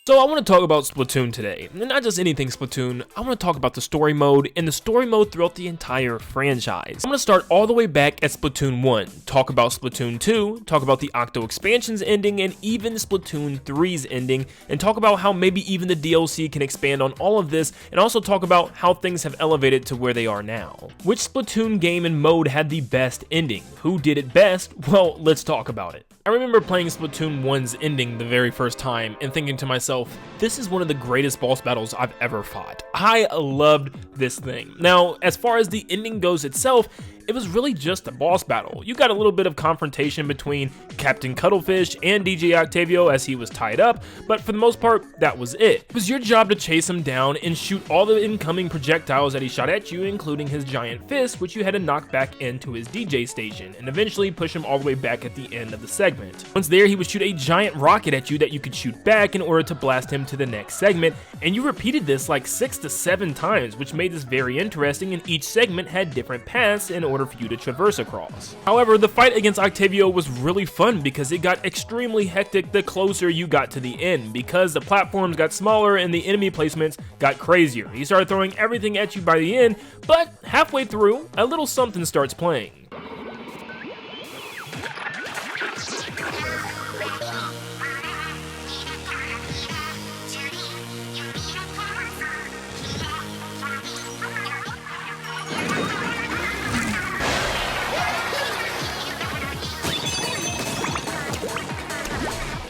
So I want to talk about Splatoon today, and not just anything Splatoon. I want to talk about the story mode and the story mode throughout the entire franchise. I'm going to start all the way back at Splatoon 1, talk about Splatoon 2, talk about the Octo expansion's ending, and even Splatoon 3's ending, and talk about how maybe even the DLC can expand on all of this, and also talk about how things have elevated to where they are now. Which Splatoon game and mode had the best ending? Who did it best? Well, let's talk about it. I remember playing Splatoon 1's ending the very first time and thinking to myself, this is one of the greatest boss battles I've ever fought. I loved this thing. Now, as far as the ending goes itself, it was really just a boss battle. You got a little bit of confrontation between Captain Cuttlefish and DJ Octavio as he was tied up, but for the most part, that was it. It was your job to chase him down and shoot all the incoming projectiles that he shot at you, including his giant fist, which you had to knock back into his DJ station, and eventually push him all the way back at the end of the segment. Once there, he would shoot a giant rocket at you that you could shoot back in order to blast him to the next segment, and you repeated this like 6 to 7 times, which made this very interesting, and each segment had different paths in order for you to traverse across. However, the fight against Octavio was really fun because it got extremely hectic the closer you got to the end, because the platforms got smaller and the enemy placements got crazier. He started throwing everything at you by the end, but halfway through, a little something starts playing.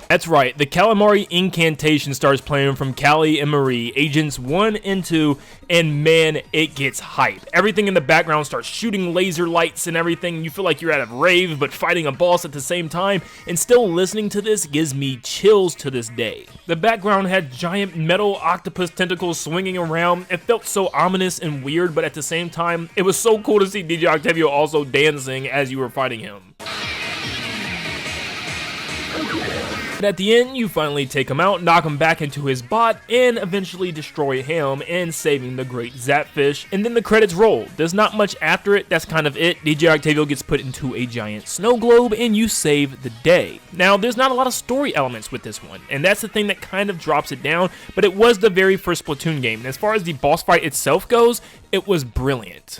That's right, the Calamari incantation starts playing from Callie and Marie, Agents 1 and 2, and man, it gets hype. Everything in the background starts shooting laser lights and everything. You feel like you're at a rave, but fighting a boss at the same time, and still listening to this gives me chills to this day. The background had giant metal octopus tentacles swinging around. It felt so ominous and weird, but at the same time, it was so cool to see DJ Octavio also dancing as you were fighting him. But at the end, you finally take him out, knock him back into his bot, and eventually destroy him and saving the great Zapfish, and then the credits roll. There's not much after it, that's kind of it. DJ Octavio gets put into a giant snow globe, and you save the day. Now, there's not a lot of story elements with this one, and that's the thing that kind of drops it down, but it was the very first Splatoon game, and as far as the boss fight itself goes, it was brilliant.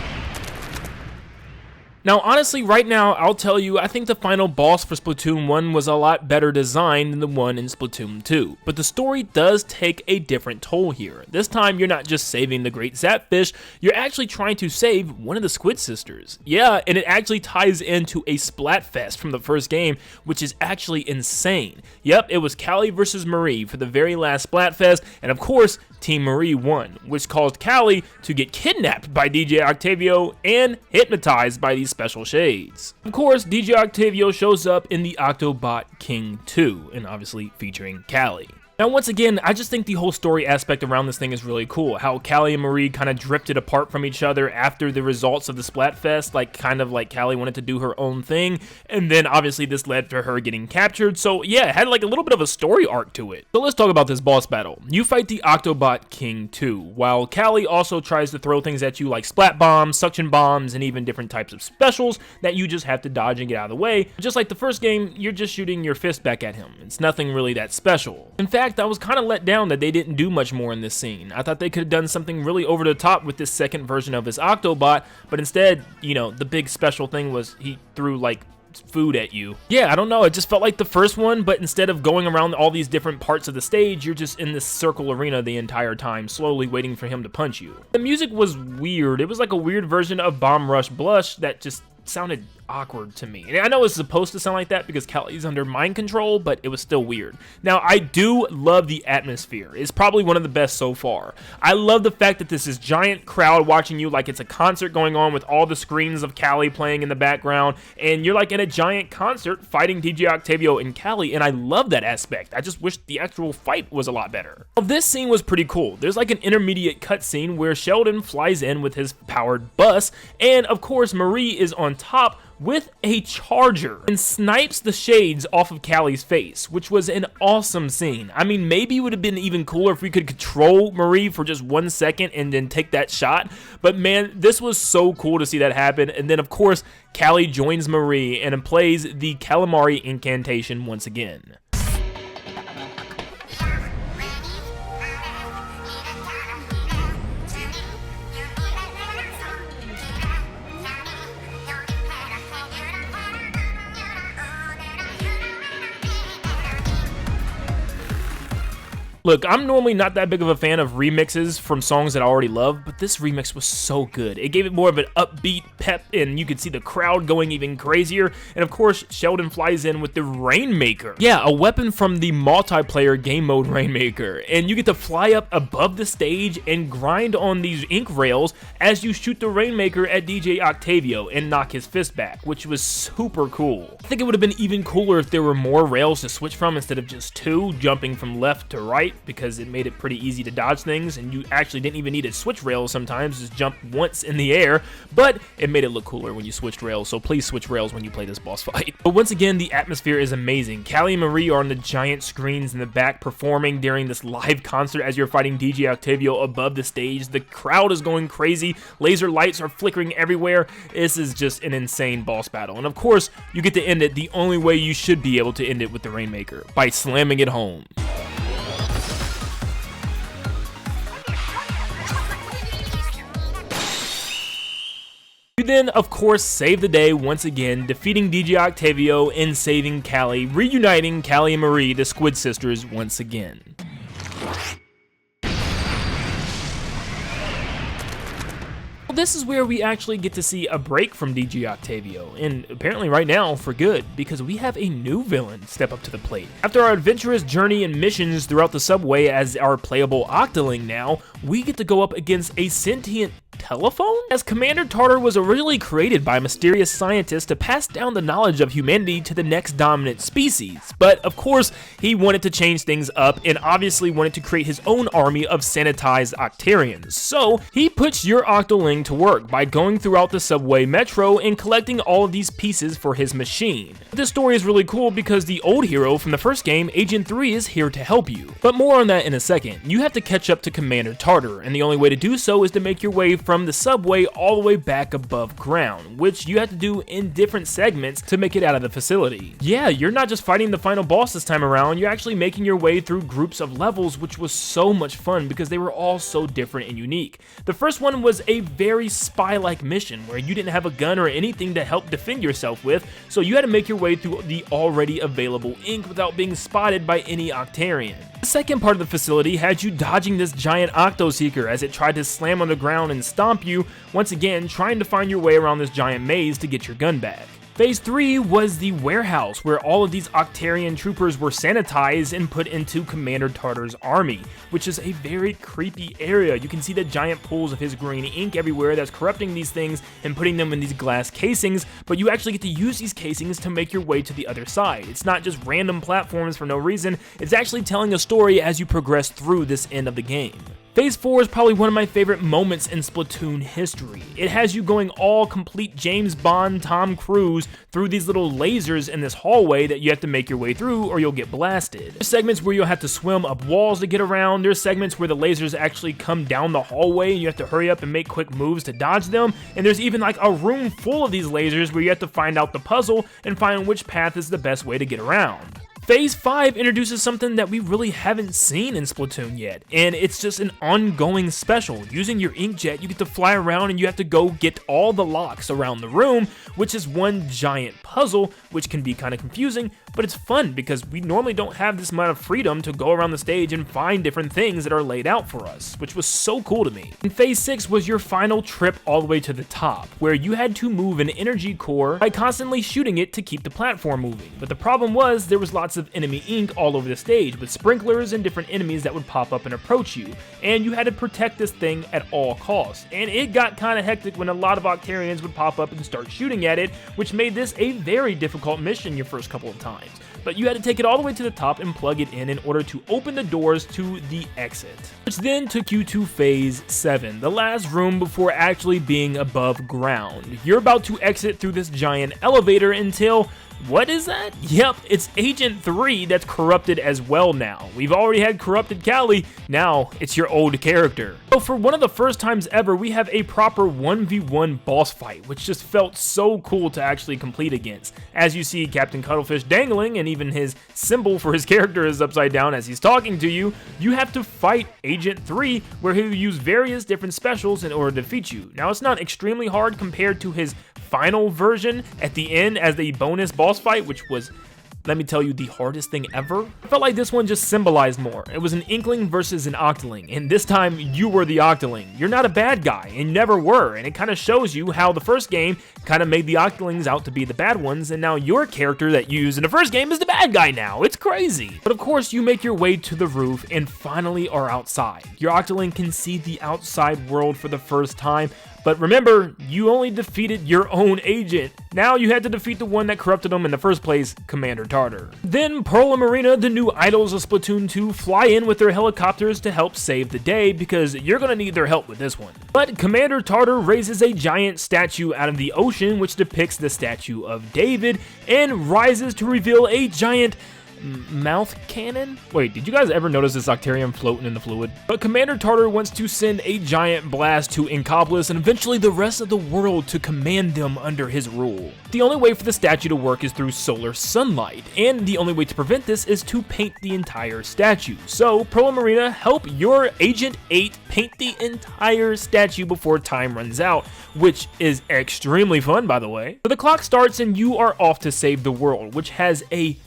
Now, honestly, right now, I'll tell you, I think the final boss for Splatoon 1 was a lot better designed than the one in Splatoon 2. But the story does take a different toll here. This time, you're not just saving the great Zapfish, you're actually trying to save one of the Squid Sisters. Yeah, and it actually ties into a Splatfest from the first game, which is actually insane. Yep, it was Callie versus Marie for the very last Splatfest, and of course, Team Marie won, which caused Callie to get kidnapped by DJ Octavio and hypnotized by these special shades. Of course, DJ Octavio shows up in the Octobot King 2, and obviously featuring Callie. Now, once again, I just think the whole story aspect around this thing is really cool. How Callie and Marie kind of drifted apart from each other after the results of the Splatfest, kind of like Callie wanted to do her own thing, and then obviously this led to her getting captured. So yeah, it had like a little bit of a story arc to it. So let's talk about this boss battle. You fight the Octobot King 2, while Callie also tries to throw things at you like splat bombs, suction bombs, and even different types of specials that you just have to dodge and get out of the way. Just like the first game, you're just shooting your fist back at him. It's nothing really that special. In fact, I was kind of let down that they didn't do much more in this scene. I thought they could have done something really over the top with this second version of his Octobot, but instead, you know, the big special thing was he threw like food at you. Yeah, I don't know, it just felt like the first one, but instead of going around all these different parts of the stage, you're just in this circle arena the entire time, slowly waiting for him to punch you. The music was weird. It was like a weird version of Bomb Rush Blush that just sounded awkward to me. And I know it's supposed to sound like that because Callie's under mind control, but it was still weird. Now, I do love the atmosphere. It's probably one of the best so far. I love the fact that this is giant crowd watching you like it's a concert going on with all the screens of Callie playing in the background, and you're like in a giant concert fighting DJ Octavio and Callie, and I love that aspect. I just wish the actual fight was a lot better. Well, this scene was pretty cool. There's like an intermediate cutscene where Sheldon flies in with his powered bus, and of course Marie is on top with a charger and snipes the shades off of Callie's face, which was an awesome scene. I mean, maybe it would have been even cooler if we could control Marie for just 1 second and then take that shot, but man, this was so cool to see that happen. And then of course, Callie joins Marie and plays the Calamari incantation once again. Look, I'm normally not that big of a fan of remixes from songs that I already love, but this remix was so good. It gave it more of an upbeat pep, and you could see the crowd going even crazier. And of course, Sheldon flies in with the Rainmaker. Yeah, a weapon from the multiplayer game mode Rainmaker. And you get to fly up above the stage and grind on these ink rails as you shoot the Rainmaker at DJ Octavio and knock his fist back, which was super cool. I think it would have been even cooler if there were more rails to switch from instead of just two, jumping from left to right, because it made it pretty easy to dodge things, and you actually didn't even need to switch rails sometimes, just jump once in the air, but it made it look cooler when you switched rails, so please switch rails when you play this boss fight. But once again, the atmosphere is amazing. Callie and Marie are on the giant screens in the back performing during this live concert as you're fighting DJ Octavio above the stage. The crowd is going crazy, laser lights are flickering everywhere. This is just an insane boss battle, and of course, you get to end it the only way you should be able to end it with the Rainmaker, by slamming it home. You then, of course, save the day once again, defeating DJ Octavio and saving Callie, reuniting Callie and Marie, the Squid Sisters, once again. This is where we actually get to see a break from DJ Octavio, and apparently right now for good, because we have a new villain step up to the plate. After our adventurous journey and missions throughout the subway as our playable Octoling now, we get to go up against a sentient telephone? As Commander Tartar was originally created by a mysterious scientist to pass down the knowledge of humanity to the next dominant species, but of course he wanted to change things up and obviously wanted to create his own army of sanitized Octarians. So he puts your Octoling to work by going throughout the subway metro and collecting all of these pieces for his machine. This story is really cool because the old hero from the first game, Agent 3, is here to help you. But more on that in a second. You have to catch up to Commander Tartar, and the only way to do so is to make your way from the subway all the way back above ground, which you have to do in different segments to make it out of the facility. Yeah, you're not just fighting the final boss this time around, you're actually making your way through groups of levels, which was so much fun because they were all so different and unique. The first one was a very spy-like mission where you didn't have a gun or anything to help defend yourself with, so you had to make your way through the already available ink without being spotted by any Octarian. The second part of the facility had you dodging this giant Octo Seeker as it tried to slam on the ground and stomp you, once again trying to find your way around this giant maze to get your gun back. Phase 3 was the warehouse, where all of these Octarian troopers were sanitized and put into Commander Tartar's army, which is a very creepy area. You can see the giant pools of his green ink everywhere that's corrupting these things and putting them in these glass casings, but you actually get to use these casings to make your way to the other side. It's not just random platforms for no reason, it's actually telling a story as you progress through this end of the game. Phase 4 is probably one of my favorite moments in Splatoon history. It has you going all complete James Bond, Tom Cruise through these little lasers in this hallway that you have to make your way through or you'll get blasted. There's segments where you'll have to swim up walls to get around. There's segments where the lasers actually come down the hallway and you have to hurry up and make quick moves to dodge them. And there's even like a room full of these lasers where you have to find out the puzzle and find which path is the best way to get around. Phase 5 introduces something that we really haven't seen in Splatoon yet, and it's just an ongoing special. Using your inkjet, you get to fly around and you have to go get all the locks around the room, which is one giant puzzle, which can be kind of confusing, but it's fun because we normally don't have this amount of freedom to go around the stage and find different things that are laid out for us, which was so cool to me. And Phase 6 was your final trip all the way to the top, where you had to move an energy core by constantly shooting it to keep the platform moving. But the problem was there was lots of enemy ink all over the stage with sprinklers and different enemies that would pop up and approach you, and you had to protect this thing at all costs. And it got kind of hectic when a lot of Octarians would pop up and start shooting at it, which made this a very difficult mission your first couple of times. But you had to take it all the way to the top and plug it in order to open the doors to the exit, which then took you to Phase 7, the last room before actually being above ground. You're about to exit through this giant elevator until, what is that? Yep, it's Agent 3 that's corrupted as well now. We've already had corrupted Callie, now it's your old character. So for one of the first times ever, we have a proper 1v1 boss fight, which just felt so cool to actually complete against. As you see Captain Cuttlefish dangling, and even his symbol for his character is upside down as he's talking to you, you have to fight Agent 3, where he'll use various different specials in order to defeat you. Now it's not extremely hard compared to his final version at the end as the bonus boss fight, which was let me tell you the hardest thing ever? I felt like this one just symbolized more. It was an Inkling versus an Octoling, and this time you were the Octoling. You're not a bad guy, and you never were, and it kind of shows you how the first game kind of made the Octolings out to be the bad ones, and now your character that you used in the first game is the bad guy now. It's crazy. But of course, you make your way to the roof and finally are outside. Your Octoling can see the outside world for the first time, but remember, you only defeated your own agent. Now you had to defeat the one that corrupted them in the first place, Commander Tartar. Then Pearl and Marina, the new idols of Splatoon 2, fly in with their helicopters to help save the day because you're gonna need their help with this one. But Commander Tartar raises a giant statue out of the ocean which depicts the statue of David and rises to reveal a giant mouth cannon? Wait, did you guys ever notice this Octarium floating in the fluid? But Commander Tartar wants to send a giant blast to Inkopolis and eventually the rest of the world to command them under his rule. The only way for the statue to work is through solar sunlight, and the only way to prevent this is to paint the entire statue. So, Pearl and Marina, help your Agent 8 paint the entire statue before time runs out, which is extremely fun, by the way. So the clock starts and you are off to save the world, which has a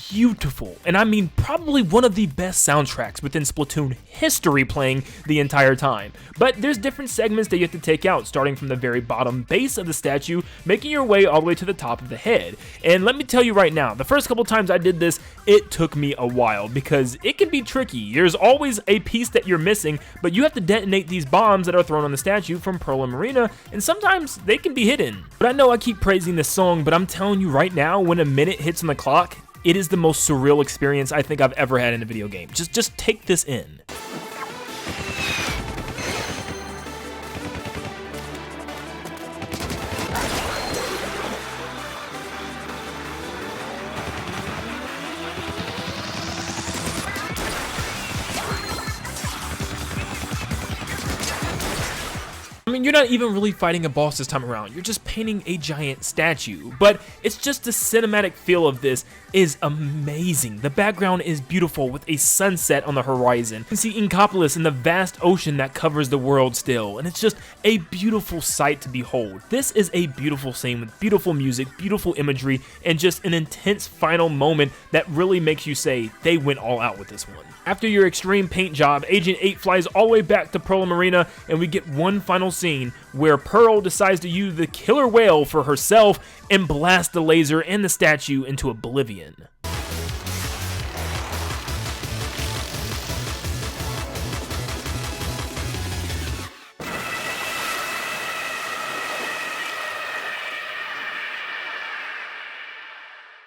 beautiful, and I mean probably one of the best soundtracks within Splatoon history playing the entire time. But there's different segments that you have to take out, starting from the very bottom base of the statue, making your way all the way to the top of the head. And let me tell you right now, the first couple times I did this, it took me a while because it can be tricky. There's always a piece that you're missing, but you have to detonate these bombs that are thrown on the statue from Pearl and Marina, and sometimes they can be hidden. But I know I keep praising this song, but I'm telling you right now, when a minute hits on the clock, it is the most surreal experience I think I've ever had in a video game. Just take this in. I mean, you're not even really fighting a boss this time around, you're just painting a giant statue, but it's just the cinematic feel of this is amazing. The background is beautiful with a sunset on the horizon. You can see Inkopolis and the vast ocean that covers the world still, and it's just a beautiful sight to behold. This is a beautiful scene with beautiful music, beautiful imagery, and just an intense final moment that really makes you say they went all out with this one. After your extreme paint job, Agent 8 flies all the way back to Pearl and Marina, and we get one final scene where Pearl decides to use the killer whale for herself and blast the laser and the statue into oblivion.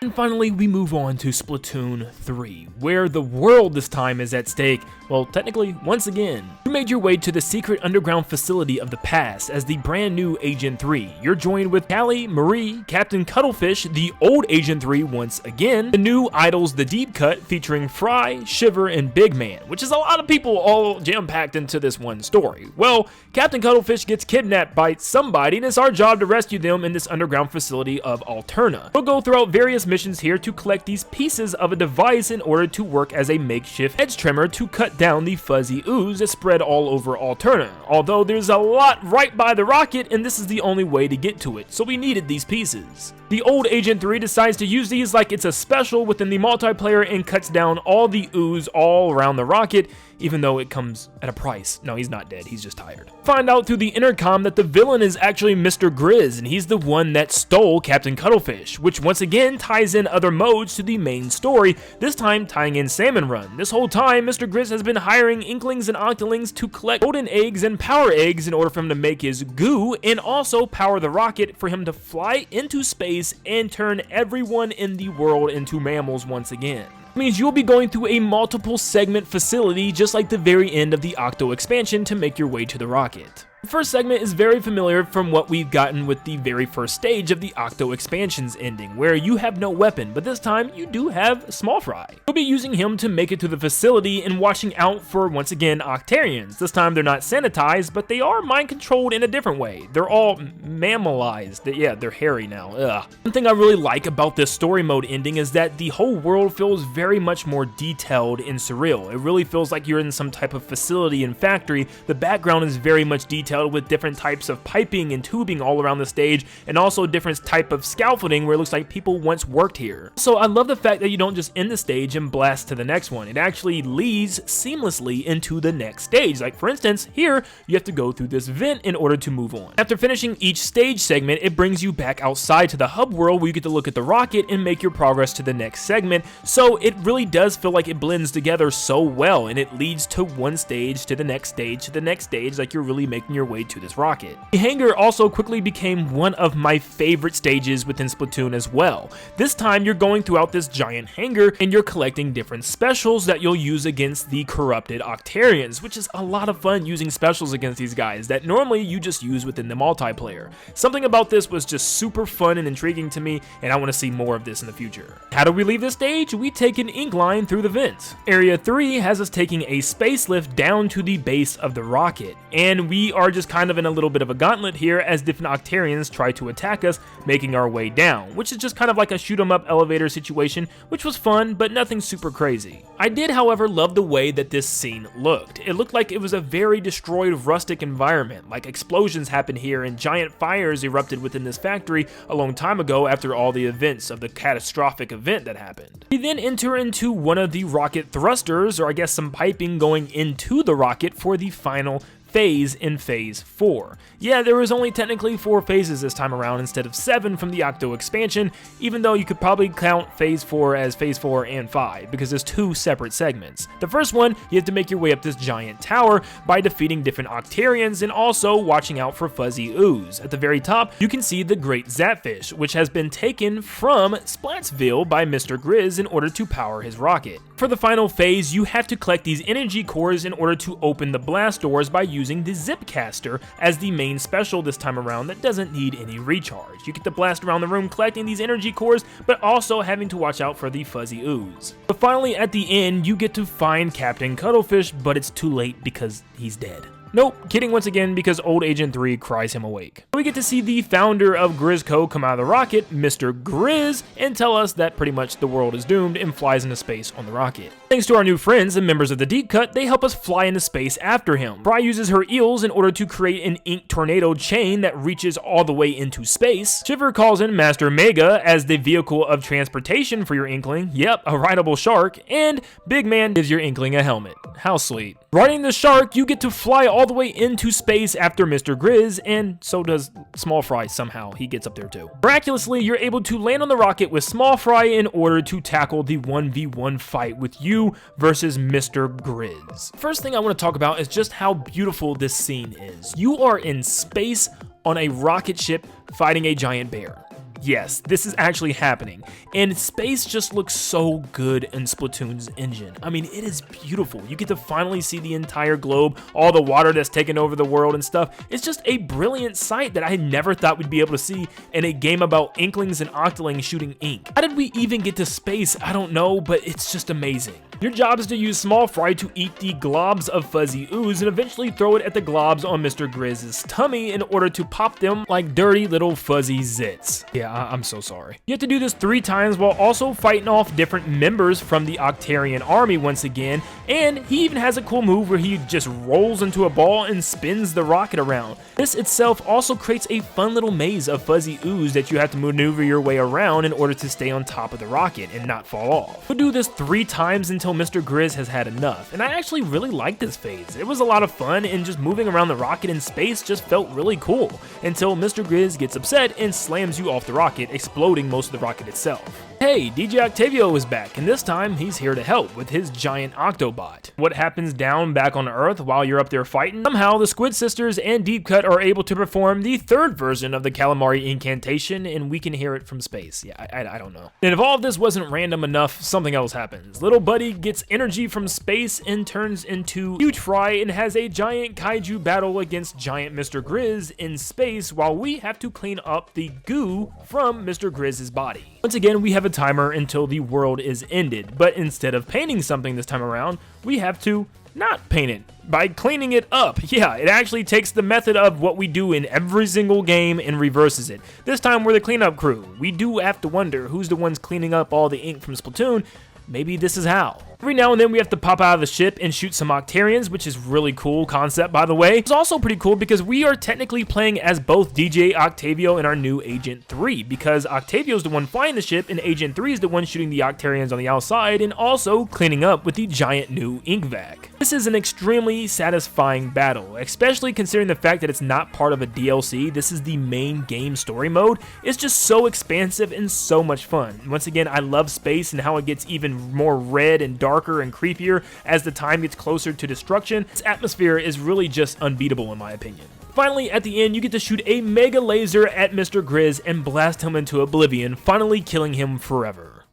And finally, we move on to Splatoon 3, where the world this time is at stake. Well, technically, once again. You made your way to the secret underground facility of the past as the brand new Agent 3. You're joined with Callie, Marie, Captain Cuttlefish, the old Agent 3 once again, the new idols The Deep Cut featuring Fry, Shiver, and Big Man, which is a lot of people all jam-packed into this one story. Well, Captain Cuttlefish gets kidnapped by somebody, and it's our job to rescue them in this underground facility of Alterna. We'll go throughout various missions here to collect these pieces of a device in order to work as a makeshift edge trimmer to cut down the fuzzy ooze that spread all over Alterna. Although there's a lot right by the rocket, and this is the only way to get to it, so we needed these pieces. The old Agent 3 decides to use these like it's a special within the multiplayer and cuts down all the ooze all around the rocket, even though it comes at a price. No, he's not dead, he's just tired. Find out through the intercom that the villain is actually Mr. Grizz, and he's the one that stole Captain Cuttlefish, which once again ties in other modes to the main story, this time tying in Salmon Run. This whole time, Mr. Grizz has been hiring Inklings and Octolings to collect golden eggs and power eggs in order for him to make his goo, and also power the rocket for him to fly into space and turn everyone in the world into mammals once again. Means you'll be going through a multiple segment facility just like the very end of the Octo expansion to make your way to the rocket. The first segment is very familiar from what we've gotten with the very first stage of the Octo expansion's ending, where you have no weapon, but this time you do have Small Fry. You'll be using him to make it to the facility and watching out for, once again, Octarians. This time they're not sanitized, but they are mind-controlled in a different way. They're all mammalized. Yeah, they're hairy now. Ugh. One thing I really like about this story mode ending is that the whole world feels very much more detailed and surreal. It really feels like you're in some type of facility and factory. The background is very much detailed detailed with different types of piping and tubing all around the stage, and also different type of scaffolding where it looks like people once worked here. So I love the fact that you don't just end the stage and blast to the next one. It actually leads seamlessly into the next stage. Like for instance, here you have to go through this vent in order to move on. After finishing each stage segment, it brings you back outside to the hub world where you get to look at the rocket and make your progress to the next segment. So it really does feel like it blends together so well, and it leads to one stage to the next stage to the next stage, like you're really making your way to this rocket. The hangar also quickly became one of my favorite stages within Splatoon as well. This time you're going throughout this giant hangar and you're collecting different specials that you'll use against the corrupted Octarians, which is a lot of fun using specials against these guys that normally you just use within the multiplayer. Something about this was just super fun and intriguing to me, and I want to see more of this in the future. How do we leave this stage? We take an Inkling through the vents. Area 3 has us taking a space lift down to the base of the rocket, and we are just kind of in a little bit of a gauntlet here as different Octarians try to attack us, making our way down, which is just kind of like a shoot 'em up elevator situation, which was fun, but nothing super crazy. I did, however, love the way that this scene looked. It looked like it was a very destroyed, rustic environment, like explosions happened here and giant fires erupted within this factory a long time ago after all the events of the catastrophic event that happened. We then enter into one of the rocket thrusters, or I guess some piping going into the rocket for the final phase in Phase 4. Yeah, there was only technically 4 phases this time around instead of 7 from the Octo expansion, even though you could probably count Phase 4 as Phase 4 and 5, because there's 2 separate segments. The first one, you have to make your way up this giant tower by defeating different Octarians and also watching out for fuzzy ooze. At the very top, you can see the Great Zapfish, which has been taken from Splatsville by Mr. Grizz in order to power his rocket. For the final phase, you have to collect these energy cores in order to open the blast doors by using the Zipcaster as the main special this time around that doesn't need any recharge. You get to blast around the room collecting these energy cores, but also having to watch out for the fuzzy ooze. But finally, at the end, you get to find Captain Cuttlefish, but it's too late because he's dead. Nope, kidding once again because old Agent 3 cries him awake. We get to see the founder of Grizzco come out of the rocket, Mr. Grizz, and tell us that pretty much the world is doomed and flies into space on the rocket. Thanks to our new friends and members of the Deep Cut, they help us fly into space after him. Fry uses her eels in order to create an ink tornado chain that reaches all the way into space. Shiver calls in Master Mega as the vehicle of transportation for your Inkling, yep, a rideable shark, and Big Man gives your Inkling a helmet. How sweet. Riding the shark, you get to fly all the way into space after Mr. Grizz, and so does Small Fry somehow. He gets up there too. Miraculously, you're able to land on the rocket with Small Fry in order to tackle the 1v1 fight with you versus Mr. Grizz. First thing I want to talk about is just how beautiful this scene is. You are in space on a rocket ship fighting a giant bear. Yes, this is actually happening, and space just looks so good in Splatoon's engine. I mean, it is beautiful. You get to finally see the entire globe, all the water that's taken over the world and stuff. It's just a brilliant sight that I never thought we'd be able to see in a game about Inklings and Octoling shooting ink. How did we even get to space? I don't know, but it's just amazing. Your job is to use Small Fry to eat the globs of fuzzy ooze and eventually throw it at the globs on Mr. Grizz's tummy in order to pop them like dirty little fuzzy zits. Yeah, I'm so sorry. You have to do this 3 times while also fighting off different members from the Octarian army once again, and he even has a cool move where he just rolls into a ball and spins the rocket around. This itself also creates a fun little maze of fuzzy ooze that you have to maneuver your way around in order to stay on top of the rocket and not fall off. We'll do this 3 times until Mr. Grizz has had enough, and I actually really like this phase. It was a lot of fun, and just moving around the rocket in space just felt really cool, until Mr. Grizz gets upset and slams you off the rocket, exploding most of the rocket itself. Hey, DJ Octavio is back, and this time he's here to help with his giant Octobot. What happens down back on Earth while you're up there fighting? Somehow the Squid Sisters and Deep Cut are able to perform the 3rd version of the Calamari incantation, and we can hear it from space. Yeah, I don't know. And if all of this wasn't random enough, something else happens. Little Buddy gets energy from space and turns into Huge Fry and has a giant kaiju battle against giant Mr. Grizz in space while we have to clean up the goo from Mr. Grizz's body. Once again, we have a timer until the world is ended, but instead of painting something this time around, we have to not paint it by cleaning it up. Yeah, it actually takes the method of what we do in every single game and reverses it. This time we're the cleanup crew. We do have to wonder who's the ones cleaning up all the ink from Splatoon. Maybe this is how. Every now and then we have to pop out of the ship and shoot some Octarians, which is really cool concept, by the way. It's also pretty cool because we are technically playing as both DJ Octavio and our new Agent 3, because Octavio's the one flying the ship and Agent 3 is the one shooting the Octarians on the outside and also cleaning up with the giant new ink vac. This is an extremely satisfying battle, especially considering the fact that it's not part of a DLC. This is the main game story mode. It's just so expansive and so much fun. Once again, I love space and how it gets even more red and darker and creepier as the time gets closer to destruction. Its atmosphere is really just unbeatable in my opinion. Finally, at the end, you get to shoot a mega laser at Mr. Grizz and blast him into oblivion, finally killing him forever.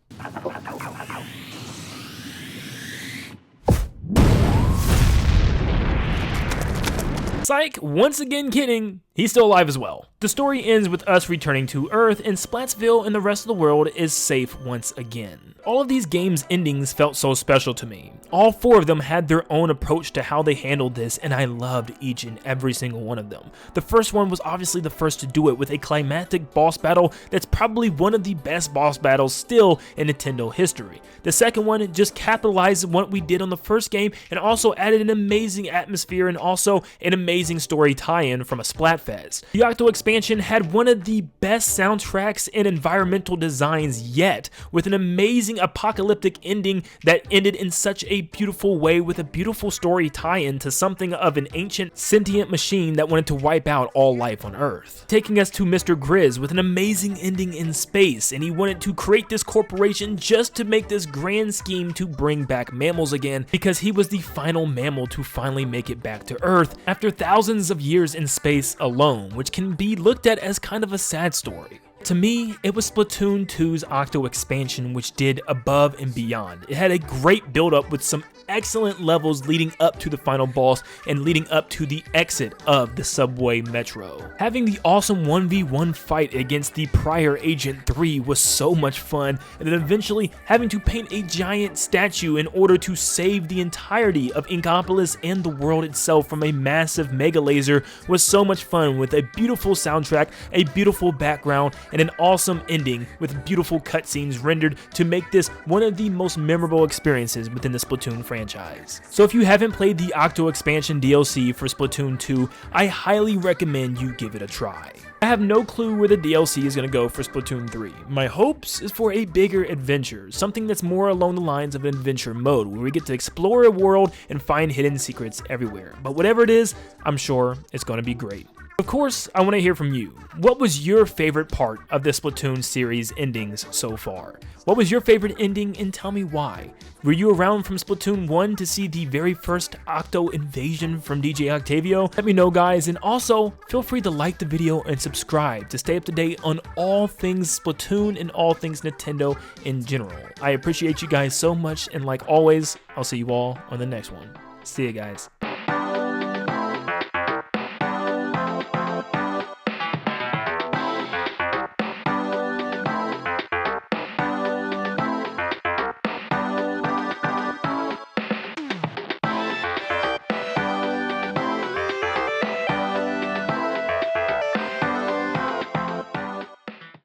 Psych, once again kidding, he's still alive as well. The story ends with us returning to Earth, and Splatsville and the rest of the world is safe once again. All of these games' endings felt so special to me. All 4 of them had their own approach to how they handled this, and I loved each and every single one of them. The first one was obviously the first to do it with a climactic boss battle that's probably one of the best boss battles still in Nintendo history. The second one just capitalized on what we did on the first game and also added an amazing atmosphere and also an amazing story tie-in from a Splatfest. The Octo expansion had one of the best soundtracks and environmental designs yet, with an amazing apocalyptic ending that ended in such a beautiful way with a beautiful story tie-in to something of an ancient sentient machine that wanted to wipe out all life on Earth. Taking us to Mr. Grizz with an amazing ending in space, and he wanted to create this corporation just to make this grand scheme to bring back mammals again, because he was the final mammal to finally make it back to Earth after thousands of years in space alone, which can be looked at as kind of a sad story. To me, it was Splatoon 2's Octo expansion which did above and beyond. It had a great build-up with some excellent levels leading up to the final boss and leading up to the exit of the subway metro. Having the awesome 1v1 fight against the prior Agent 3 was so much fun, and then eventually having to paint a giant statue in order to save the entirety of Inkopolis and the world itself from a massive mega laser was so much fun, with a beautiful soundtrack, a beautiful background, and an awesome ending with beautiful cutscenes rendered to make this one of the most memorable experiences within the Splatoon franchise. So if you haven't played the Octo expansion DLC for Splatoon 2, I highly recommend you give it a try. I have no clue where the DLC is going to go for Splatoon 3. My hopes is for a bigger adventure, something that's more along the lines of an adventure mode, where we get to explore a world and find hidden secrets everywhere. But whatever it is, I'm sure it's going to be great. Of course, I want to hear from you. What was your favorite part of the Splatoon series endings so far? What was your favorite ending, and tell me why? Were you around from Splatoon 1 to see the very first Octo invasion from DJ Octavio? Let me know, guys, and also feel free to like the video and subscribe to stay up to date on all things Splatoon and all things Nintendo in general. I appreciate you guys so much, and like always, I'll see you all on the next one. See you guys.